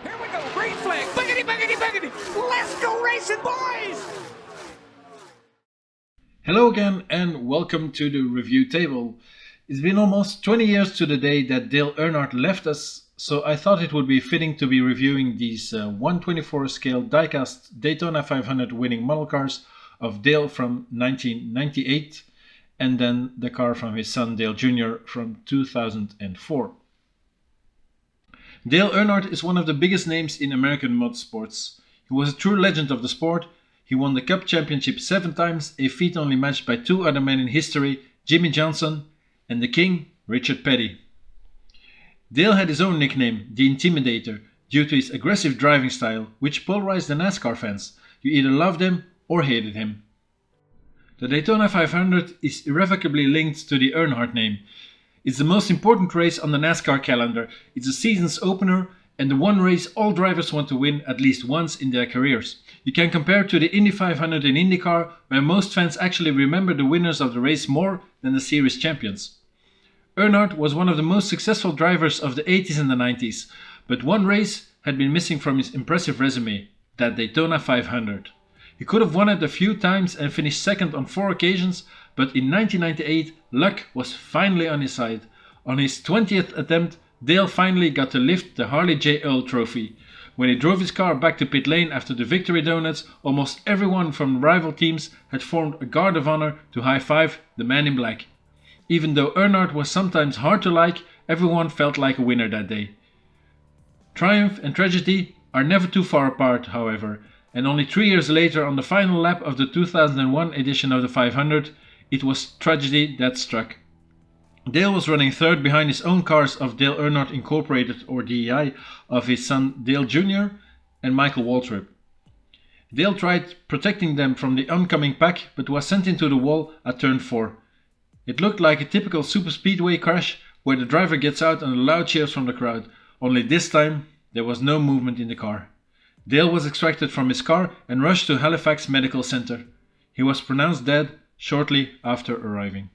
Here we go, green flag, boogity, boogity, boogity. Let's go racing, boys! Hello again and welcome to the review table. It's been almost 20 years to the day that Dale Earnhardt left us, so I thought it would be fitting to be reviewing these 1/24 scale Diecast Daytona 500 winning model cars of Dale from 1998 and then the car from his son Dale Jr. from 2004. Dale Earnhardt is one of the biggest names in American motorsports. He was a true legend of the sport. He won the Cup Championship 7 times, a feat only matched by 2 other men in history, Jimmy Johnson and the King, Richard Petty. Dale had his own nickname, the Intimidator, due to his aggressive driving style, which polarized the NASCAR fans. You either loved him or hated him. The Daytona 500 is irrevocably linked to the Earnhardt name. It's the most important race on the NASCAR calendar. It's the season's opener and the one race all drivers want to win at least once in their careers. You can compare to the Indy 500 in IndyCar, where most fans actually remember the winners of the race more than the series champions. Earnhardt was one of the most successful drivers of the 80s and the 90s, but one race had been missing from his impressive resume, that Daytona 500. He could have won it a few times and finished second on 4 occasions, but in 1998, luck was finally on his side. On his 20th attempt, Dale finally got to lift the Harley J. Earl trophy. When he drove his car back to pit lane after the victory donuts, almost everyone from rival teams had formed a guard of honor to high-five the man in black. Even though Earnhardt was sometimes hard to like, everyone felt like a winner that day. Triumph and tragedy are never too far apart, however, and only 3 years later, on the final lap of the 2001 edition of the 500, it was tragedy that struck. Dale was running third behind his own cars of Dale Earnhardt Incorporated, or DEI, of his son Dale Jr. and Michael Waltrip. Dale tried protecting them from the oncoming pack, but was sent into the wall at turn 4. It looked like a typical superspeedway crash where the driver gets out and loud cheers from the crowd, only this time there was no movement in the car. Dale was extracted from his car and rushed to Halifax Medical Center. He was pronounced dead shortly after arriving.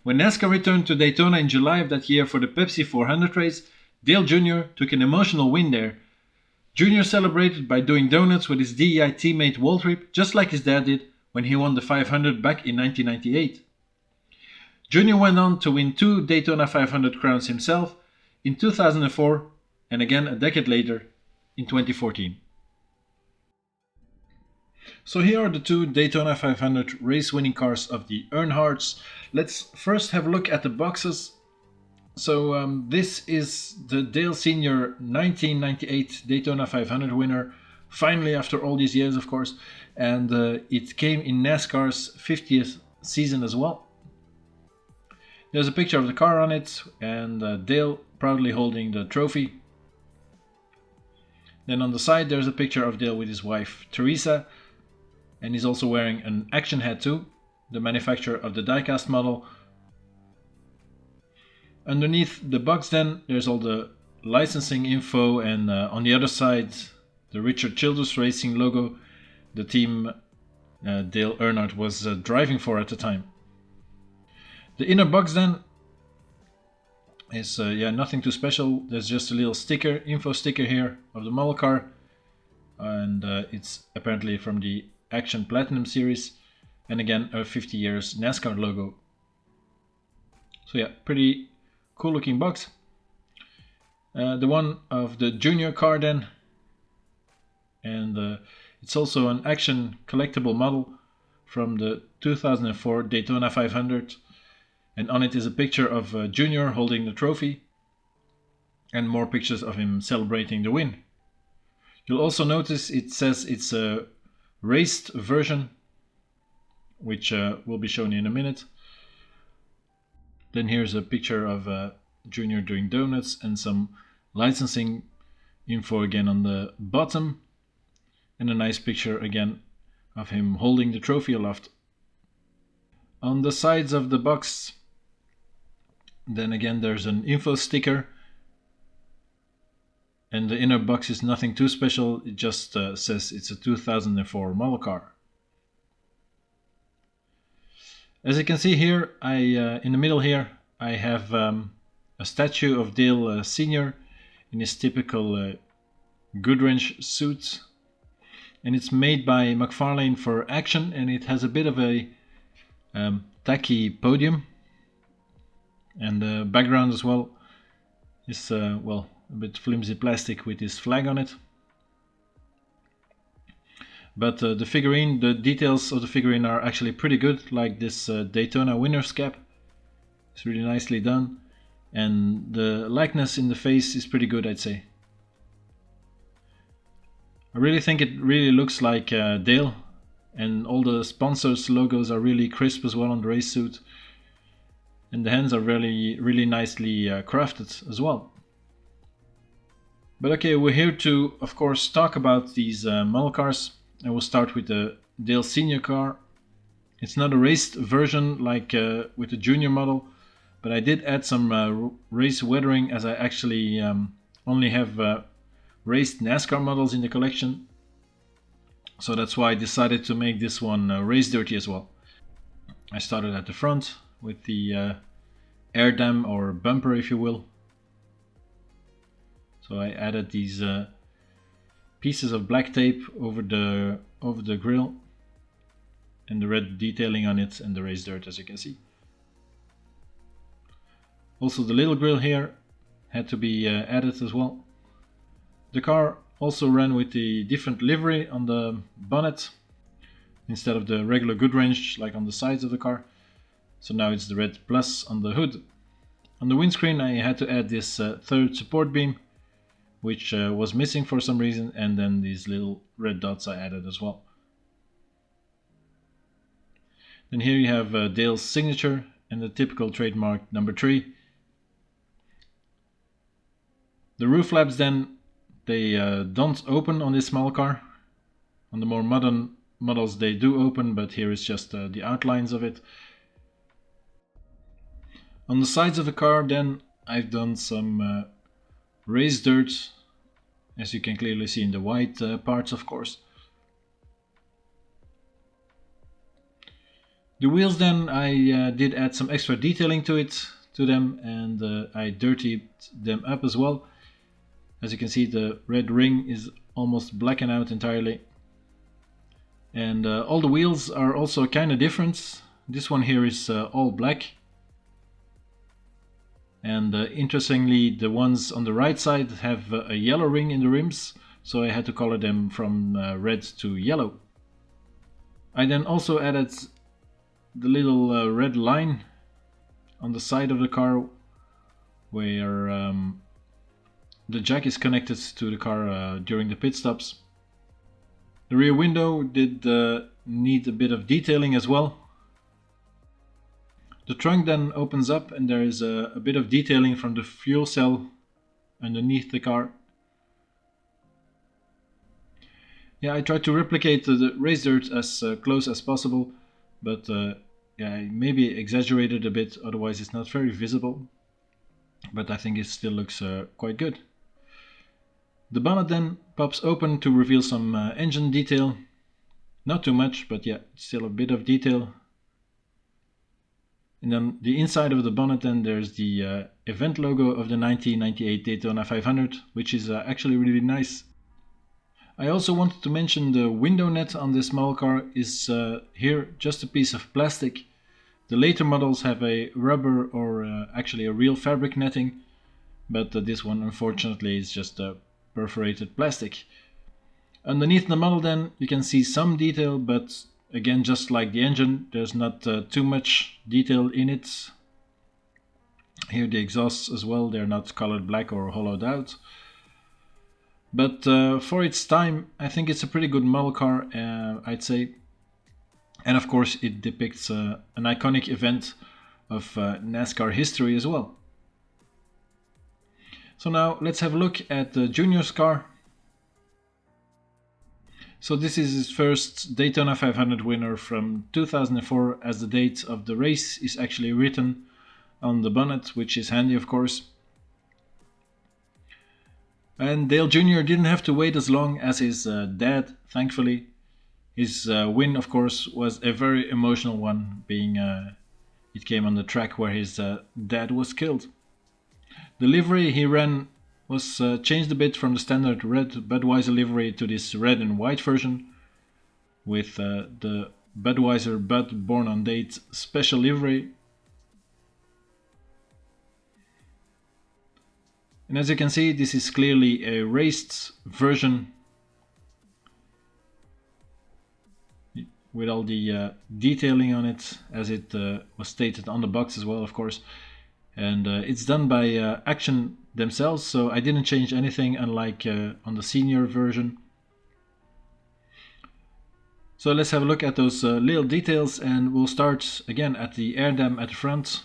When NASCAR returned to Daytona in July of that year for the Pepsi 400 race, Dale Jr. took an emotional win there. Jr. celebrated by doing donuts with his DEI teammate Waltrip, just like his dad did when he won the 500 back in 1998. Jr. went on to win 2 Daytona 500 crowns himself in 2004 and again a decade later in 2014. So here are the 2 Daytona 500 race-winning cars of the Earnhardts. Let's first have a look at the boxes. So this is the Dale Sr. 1998 Daytona 500 winner, finally after all these years of course, and it came in NASCAR's 50th season as well. There's a picture of the car on it and Dale proudly holding the trophy. Then on the side there's a picture of Dale with his wife Teresa, and he's also wearing an action hat too, the manufacturer of the Diecast model. Underneath the box then there's all the licensing info, and on the other side the Richard Childress Racing logo, the team Dale Earnhardt was driving for at the time. The inner box then is nothing too special. There's just a little sticker, info sticker here of the model car, and it's apparently from the Action Platinum series, and again a 50 years NASCAR logo. So yeah, pretty cool looking box. The one of the Junior car then, and it's also an Action collectible model from the 2004 Daytona 500, and on it is a picture of Junior holding the trophy and more pictures of him celebrating the win. You'll also notice it says it's a raced version, which will be shown in a minute. Then here's a picture of Junior doing donuts and some licensing info again on the bottom, and a nice picture again of him holding the trophy aloft. On the sides of the box then again there's an info sticker, and the inner box is nothing too special, it just says it's a 2004 model car. As you can see here, in the middle here I have a statue of Dale Sr. in his typical Goodwrench suit. And it's made by McFarlane for action, and it has a bit of a tacky podium. And the background as well is well, a bit flimsy plastic with this flag on it. But the figurine, the details of the figurine are actually pretty good, like this Daytona winner's cap. It's really nicely done, and the likeness in the face is pretty good, I'd say. I really think it really looks like Dale, and all the sponsors' logos are really crisp as well on the race suit. And the hands are really nicely crafted as well. But okay, we're here to, of course, talk about these model cars. And we'll start with the Dale Senior car. It's not a raced version like with the Junior model, but I did add some race weathering, as I actually only have raced NASCAR models in the collection. So that's why I decided to make this one race dirty as well. I started at the front with the air dam or bumper, if you will. So I added these pieces of black tape over the grille and the red detailing on it and the race dirt, as you can see. Also the little grille here had to be added as well. The car also ran with the different livery on the bonnet instead of the regular Goodwrench like on the sides of the car. So now it's the red plus on the hood. On the windscreen I had to add this third support beam, which was missing for some reason, and then these little red dots I added as well. Then here you have Dale's signature and the typical trademark number 3. The roof flaps then, they don't open on this small car. On the more modern models they do open, but here is just the outlines of it. On the sides of the car then I've done some raised dirt, as you can clearly see in the white parts, of course. The wheels then, I did add some extra detailing to them, and I dirtied them up as well. As you can see, the red ring is almost blackened out entirely. And all the wheels are also kind of different. This one here is all black. And interestingly, the ones on the right side have a yellow ring in the rims, so I had to color them from red to yellow. I then also added the little red line on the side of the car where the jack is connected to the car during the pit stops. The rear window did need a bit of detailing as well. The trunk then opens up and there is a bit of detailing from the fuel cell underneath the car. Yeah, I tried to replicate the race dirt as close as possible, but yeah, I maybe exaggerated a bit, otherwise it's not very visible. But I think it still looks quite good. The bonnet then pops open to reveal some engine detail. Not too much, but yeah, still a bit of detail. And then the inside of the bonnet, then there's the event logo of the 1998 Daytona 500, which is actually really nice. I also wanted to mention the window net on this small car is here just a piece of plastic. The later models have a rubber or actually a real fabric netting, but this one unfortunately is just a perforated plastic. Underneath the model then you can see some detail, but again, just like the engine, there's not too much detail in it. Here the exhausts as well, they're not colored black or hollowed out. But for its time, I think it's a pretty good model car, I'd say. And of course it depicts an iconic event of NASCAR history as well. So now let's have a look at the Junior's car. So this is his first Daytona 500 winner from 2004, as the date of the race is actually written on the bonnet, which is handy of course. And Dale Jr. didn't have to wait as long as his dad, thankfully. His win of course was a very emotional one, being it came on the track where his dad was killed. The livery he ran was changed a bit from the standard red Budweiser livery to this red and white version with the Budweiser Bud Born on Date special livery. And as you can see, this is clearly a raced version with all the detailing on it, as it was stated on the box as well, of course. And it's done by Action themselves, so I didn't change anything, unlike on the senior version. So let's have a look at those little details, and we'll start again at the air dam at the front.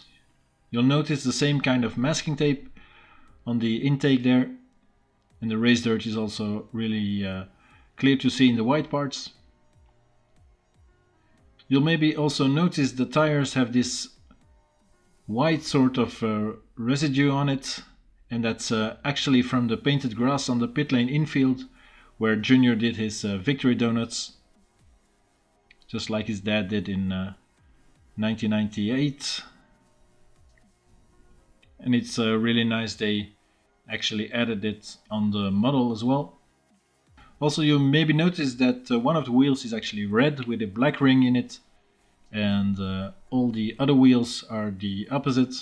You'll notice the same kind of masking tape on the intake there, and the race dirt is also really clear to see in the white parts. You'll maybe also notice the tires have this white sort of residue on it, and that's actually from the painted grass on the pit lane infield where Junior did his victory donuts, just like his dad did in 1998. And it's really nice they actually added it on the model as well. Also, you maybe notice that one of the wheels is actually red with a black ring in it, and all the other wheels are the opposite,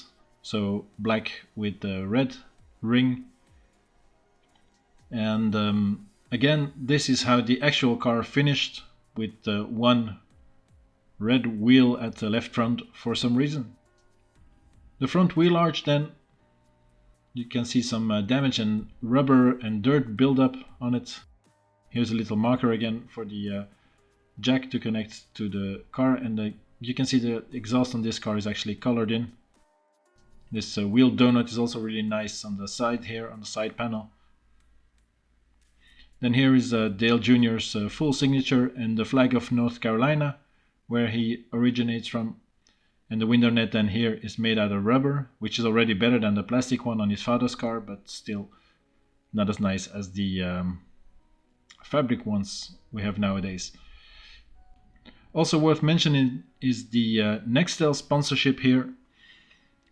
so black with the red ring. And again, this is how the actual car finished, with one red wheel at the left front for some reason. The front wheel arch then, you can see some damage and rubber and dirt buildup on it. Here's a little marker again for the jack to connect to the car, and you can see the exhaust on this car is actually colored in. This wheel donut is also really nice on the side here, on the side panel. Then here is Dale Jr.'s full signature and the flag of North Carolina, where he originates from. And the window net then here is made out of rubber, which is already better than the plastic one on his father's car, but still not as nice as the fabric ones we have nowadays. Also worth mentioning is the Nextel sponsorship here.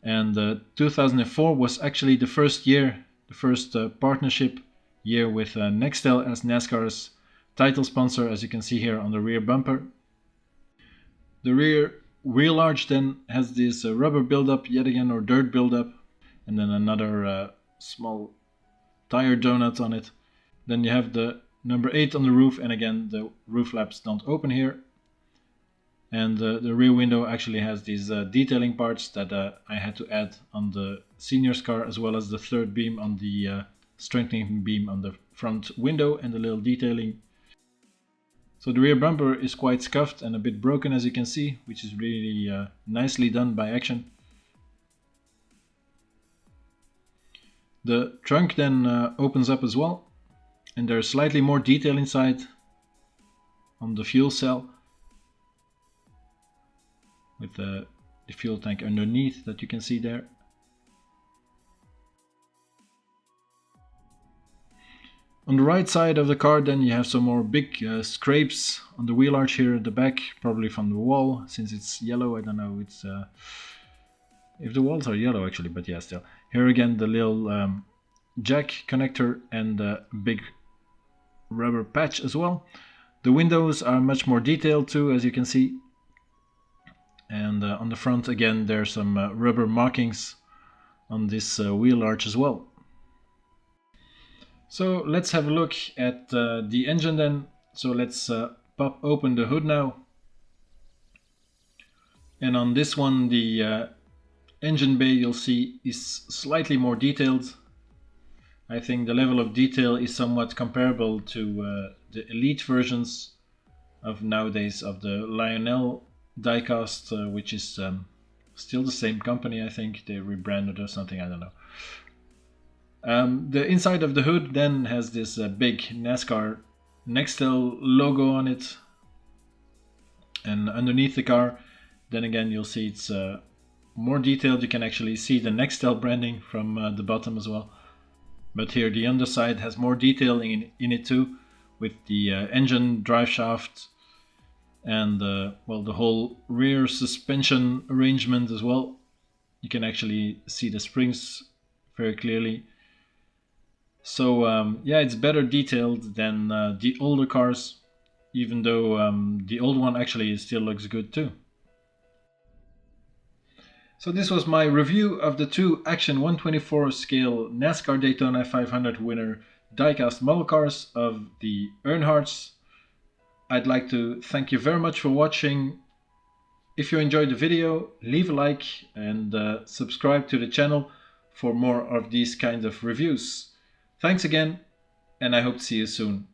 And 2004 was actually the first year, the first partnership year with Nextel as NASCAR's title sponsor, as you can see here on the rear bumper. The rear wheel arch then has this rubber buildup yet again, or dirt buildup, and then another small tire donut on it. Then you have the number 8 on the roof, and again the roof flaps don't open here. And the rear window actually has these detailing parts that I had to add on the senior's car, as well as the third beam on the strengthening beam on the front window and the little detailing. So the rear bumper is quite scuffed and a bit broken, as you can see, which is really nicely done by Action. The trunk then opens up as well, and there's slightly more detail inside on the fuel cell, with the fuel tank underneath that you can see there. On the right side of the car then you have some more big scrapes on the wheel arch here at the back, probably from the wall, since it's yellow. I don't know it's if the walls are yellow actually, but yeah, still. Here again the little jack connector and the big rubber patch as well. The windows are much more detailed too, as you can see. And on the front again there's some rubber markings on this wheel arch as well. So let's have a look at the engine then. So let's pop open the hood now. And on this one the engine bay, you'll see, is slightly more detailed. I think the level of detail is somewhat comparable to the elite versions of nowadays of the Lionel Diecast, which is still the same company. I think they rebranded or something, I don't know. The inside of the hood then has this big NASCAR Nextel logo on it, and underneath the car then again you'll see it's more detailed. You can actually see the Nextel branding from the bottom as well, but here the underside has more detailing in it too, with the engine drive shaft and well, the whole rear suspension arrangement as well. You can actually see the springs very clearly. So yeah, it's better detailed than the older cars, even though the old one actually still looks good too. So this was my review of the two Action 124 scale NASCAR Daytona 500 winner diecast model cars of the Earnhardts. I'd like to thank you very much for watching. If you enjoyed the video, leave a like and subscribe to the channel for more of these kinds of reviews. Thanks again, and I hope to see you soon.